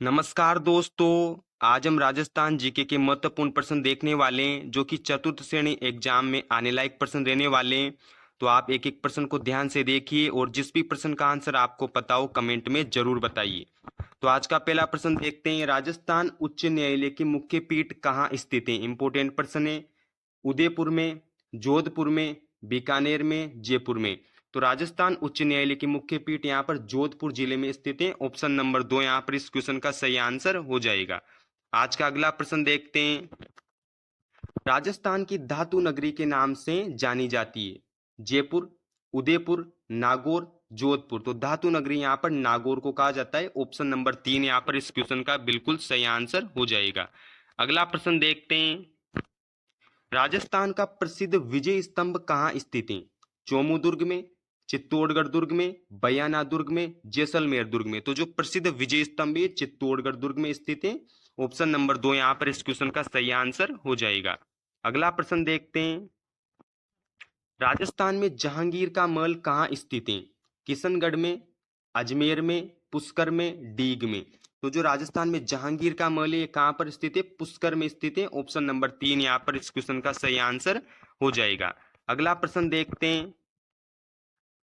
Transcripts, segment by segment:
नमस्कार दोस्तों। आज हम राजस्थान जीके के महत्वपूर्ण प्रश्न देखने वाले हैं जो कि चतुर्थ श्रेणी एग्जाम में आने लायक प्रश्न रहने वाले हैं। तो आप एक एक प्रश्न को ध्यान से देखिए और जिस भी प्रश्न का आंसर आपको पता हो कमेंट में जरूर बताइए। तो आज का पहला प्रश्न देखते हैं। राजस्थान उच्च न्यायालय की मुख्य पीठ कहाँ स्थित है? इंपोर्टेंट प्रश्न है। उदयपुर में, जोधपुर में, बीकानेर में, जयपुर में। तो राजस्थान उच्च न्यायालय की मुख्य पीठ यहाँ पर जोधपुर जिले में स्थित है। ऑप्शन नंबर 2 यहाँ पर इस क्वेश्चन का सही आंसर हो जाएगा। आज का अगला प्रश्न देखते हैं। राजस्थान की धातु नगरी के नाम से जानी जाती है? जयपुर, उदयपुर, नागौर, जोधपुर। तो धातु नगरी यहाँ पर नागौर को कहा जाता है। ऑप्शन नंबर 3 यहाँ पर इस क्वेश्चन का बिल्कुल सही आंसर हो जाएगा। अगला प्रश्न देखते हैं। राजस्थान का प्रसिद्ध विजय स्तंभ कहाँ स्थित है? चोमू दुर्ग में, चित्तौड़गढ़ दुर्ग में, बयाना दुर्ग में, जैसलमेर दुर्ग में। तो जो प्रसिद्ध विजय स्तंभ है चित्तौड़गढ़ दुर्ग में स्थित है। ऑप्शन नंबर 2 यहाँ पर इस क्वेश्चन का सही आंसर हो जाएगा। अगला प्रश्न देखते हैं। राजस्थान में जहांगीर का महल कहाँ स्थित है? किशनगढ़ में, अजमेर में, पुष्कर में, डीग में। तो जो राजस्थान में जहांगीर का महल है कहाँ पर स्थित है? पुष्कर में स्थित है। ऑप्शन नंबर 3 यहाँ पर इस क्वेश्चन का सही आंसर हो जाएगा। अगला प्रश्न देखते हैं।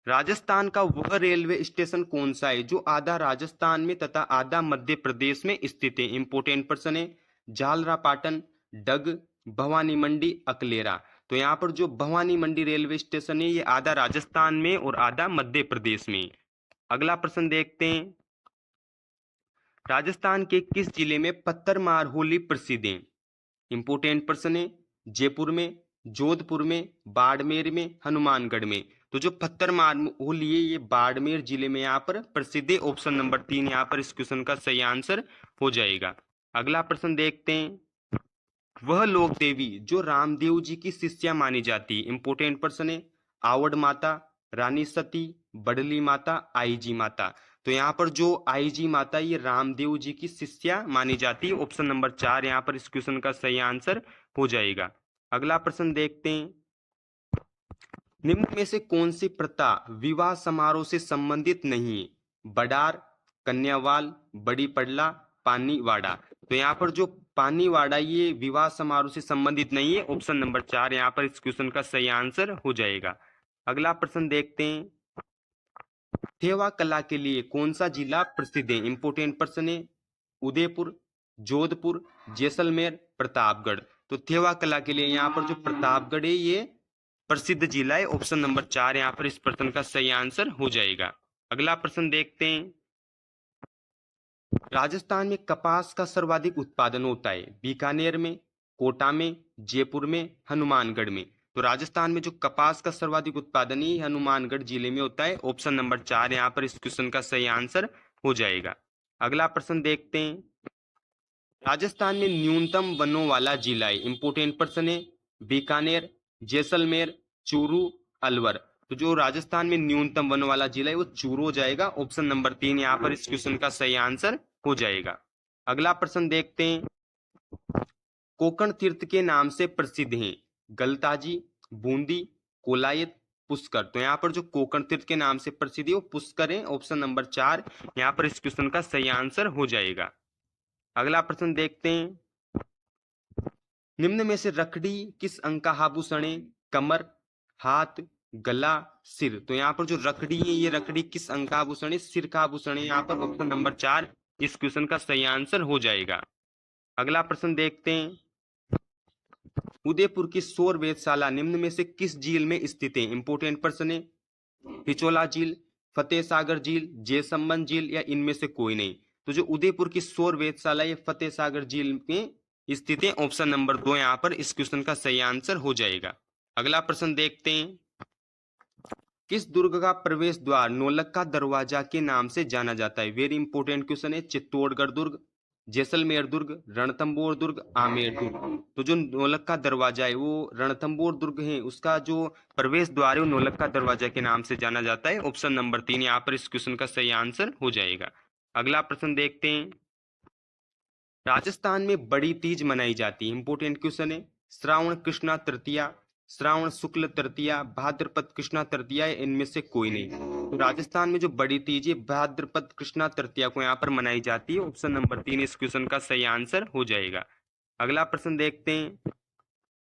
राजस्थान का वह रेलवे स्टेशन कौन सा है जो आधा राजस्थान में तथा आधा मध्य प्रदेश में स्थित है? इंपोर्टेंट प्रश्न है। झालरापाटन, डग, भवानी मंडी, अकलेरा। तो यहाँ पर जो भवानी मंडी रेलवे स्टेशन है ये आधा राजस्थान में और आधा मध्य प्रदेश में। अगला प्रश्न देखते हैं। राजस्थान के किस जिले में पत्थरमार होली प्रसिद्ध है? इंपोर्टेंट प्रश्न है। जयपुर में, जोधपुर में, बाड़मेर में, हनुमानगढ़ में। तो जो पत्थरमार होली है ये बाड़मेर जिले में यहाँ पर प्रसिद्ध है। ऑप्शन नंबर 3 यहाँ पर इस क्वेश्चन का सही आंसर हो जाएगा। अगला प्रश्न देखते हैं। वह लोक देवी जो रामदेव जी की शिष्या मानी जाती है? इंपोर्टेंट प्रश्न है। आवड़ माता, रानी सती, बडली माता, आईजी माता। तो यहाँ पर जो आईजी माता ये रामदेव जी की शिष्या मानी जाती है। ऑप्शन नंबर 4 यहाँ पर इस क्वेश्चन का सही आंसर हो जाएगा। अगला प्रश्न देखते हैं। निम्न में से कौन सी प्रथा विवाह समारोह से संबंधित नहीं है? बडार, कन्यावाल, बड़ी पडला, पानीवाड़ा। तो यहाँ पर जो पानीवाड़ा ये विवाह समारोह से संबंधित नहीं है। ऑप्शन नंबर 4 यहाँ पर इस क्वेश्चन का सही आंसर हो जाएगा। अगला प्रश्न देखते हैं। थेवा कला के लिए कौन सा जिला प्रसिद्ध है? इंपोर्टेंट प्रश्न है। उदयपुर, जोधपुर, जैसलमेर, प्रतापगढ़। तो थेवा कला के लिए यहाँ पर जो प्रतापगढ़ है ये प्रसिद्ध जिला है। ऑप्शन नंबर 4 यहाँ पर इस प्रश्न का सही आंसर हो जाएगा। अगला प्रश्न देखते हैं। राजस्थान में कपास का सर्वाधिक उत्पादन होता है? बीकानेर में, कोटा में, जयपुर में, हनुमानगढ़ में। तो राजस्थान में जो कपास का सर्वाधिक उत्पादन है हनुमानगढ़ जिले में होता है। ऑप्शन नंबर 4 यहाँ पर इस क्वेश्चन का सही आंसर हो जाएगा। अगला प्रश्न देखते हैं। राजस्थान में न्यूनतम वनों वाला जिला है? इंपोर्टेंट प्रश्न है। बीकानेर, जैसलमेर, चूरू, अलवर। तो जो राजस्थान में न्यूनतम वन वाला जिला है वो चूरू हो जाएगा। ऑप्शन नंबर 3 यहाँ पर इस क्वेश्चन का सही आंसर हो जाएगा। अगला प्रश्न देखते हैं। कोकण तीर्थ के नाम से प्रसिद्ध हैं? गलताजी, बूंदी, कोलायत, पुष्कर। तो यहाँ पर जो कोकण तीर्थ के नाम से प्रसिद्ध है वो पुष्कर है। ऑप्शन नंबर 4 यहाँ पर इस क्वेश्चन का सही आंसर हो जाएगा। अगला प्रश्न देखते हैं। निम्न में से रखड़ी किस अंग का आभूषण है? कमर, हाथ, गला, सिर। तो यहाँ पर जो रखड़ी है ये रखड़ी किस अंग का आभूषण है? सिर का आभूषण है। यहाँ पर ऑप्शन नंबर 4 इस क्वेश्चन का सही आंसर हो जाएगा। अगला प्रश्न देखते हैं। उदयपुर की सौर वेधशाला निम्न में से किस झील में स्थित है? इंपोर्टेंट प्रश्न है। पिचोला झील, फतेह सागर झील, जयसम्बन झील या इनमें से कोई नहीं। तो जो उदयपुर की सौर वेधशाला ये फतेह सागर झील में स्थित है। ऑप्शन नंबर 2 यहाँ पर इस क्वेश्चन का सही आंसर हो जाएगा। अगला प्रश्न देखते हैं। किस दुर्ग का प्रवेश द्वार नौलक्खा दरवाजा के नाम से जाना जाता है? वेरी इंपोर्टेंट क्वेश्चन है। चित्तौड़गढ़ दुर्ग, जैसलमेर दुर्ग, रणथंबोर दुर्ग, आमेर दुर्ग। तो जो नौलक्खा दरवाजा है वो रणथंबोर दुर्ग है उसका जो प्रवेश द्वार है वो नौलक्खा दरवाजा के नाम से जाना जाता है। ऑप्शन नंबर 3 यहाँ पर इस क्वेश्चन का सही आंसर हो जाएगा। अगला प्रश्न देखते हैं। राजस्थान में बड़ी तीज मनाई जाती है? इंपोर्टेंट क्वेश्चन है। श्रावण कृष्णा तृतीया, श्रावण शुक्ल तृतीया, भाद्रपद कृष्णा तृतीया, इनमें से कोई नहीं। तो राजस्थान में जो बड़ी तीज है भाद्रपद कृष्णा तृतीया को यहाँ पर मनाई जाती है। ऑप्शन नंबर 3 इस क्वेश्चन का सही आंसर हो जाएगा। अगला प्रश्न देखते हैं,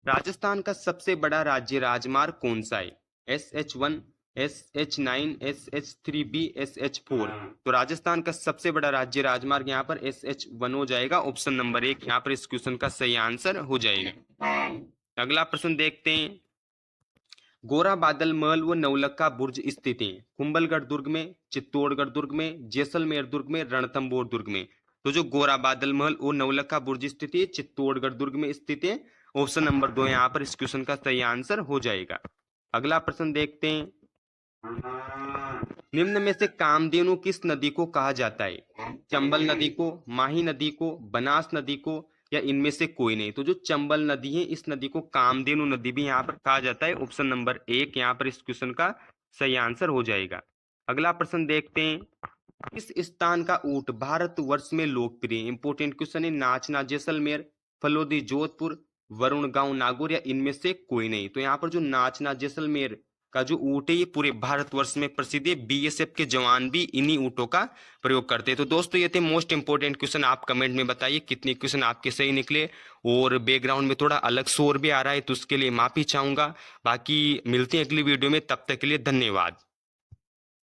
राजस्थान का सबसे बड़ा राज्य राजमार्ग कौन सा है? SH1, SH9, SH3B, SH4। तो राजस्थान का सबसे बड़ा राज्य राजमार्ग यहाँ पर SH1 हो जाएगा। ऑप्शन नंबर 1 यहाँ पर इस क्वेश्चन का सही आंसर हो जाएगा। अगला प्रश्न देखते हैं, गोरा बादल महल व नवलखा बुर्ज स्थित है कुंभलगढ़ दुर्ग में, चित्तौड़गढ़ दुर्ग में, जैसलमेर दुर्ग में, रणथंभौर दुर्ग में। तो जो गोरा बादल महल और नवलखा बुर्ज स्थित है चित्तौड़गढ़ दुर्ग में स्थित है। ऑप्शन नंबर 2 यहाँ पर इस क्वेश्चन का सही आंसर हो जाएगा। अगला प्रश्न देखते हैं, निम्न में से कामधेनु किस नदी को कहा जाता है? चंबल नदी को, माही नदी को, बनास नदी को, या इनमें से कोई नहीं। तो जो चंबल नदी है इस नदी को कामधेनु नदी भी यहाँ पर कहा जाता है। ऑप्शन नंबर 1 यहाँ पर इस क्वेश्चन का सही आंसर हो जाएगा। अगला प्रश्न देखते हैं, किस स्थान का ऊंट भारतवर्ष में लोकप्रिय? इंपोर्टेंट क्वेश्चन है। नाचना जैसलमेर, फलोदी जोधपुर, वरुण गांव नागौर, या इनमें से कोई नहीं। तो यहाँ पर जो नाचना जैसलमेर का जो ऊंट है ये पूरे भारतवर्ष में प्रसिद्ध है। BSF के जवान भी इन्हीं ऊँटों का प्रयोग करते हैं। तो दोस्तों ये थे मोस्ट इंपोर्टेंट क्वेश्चन। आप कमेंट में बताइए कितने क्वेश्चन आपके सही निकले। और बैकग्राउंड में थोड़ा अलग शोर भी आ रहा है तो उसके लिए माफी चाहूंगा। बाकी मिलते हैं अगली वीडियो में, तब तक के लिए धन्यवाद।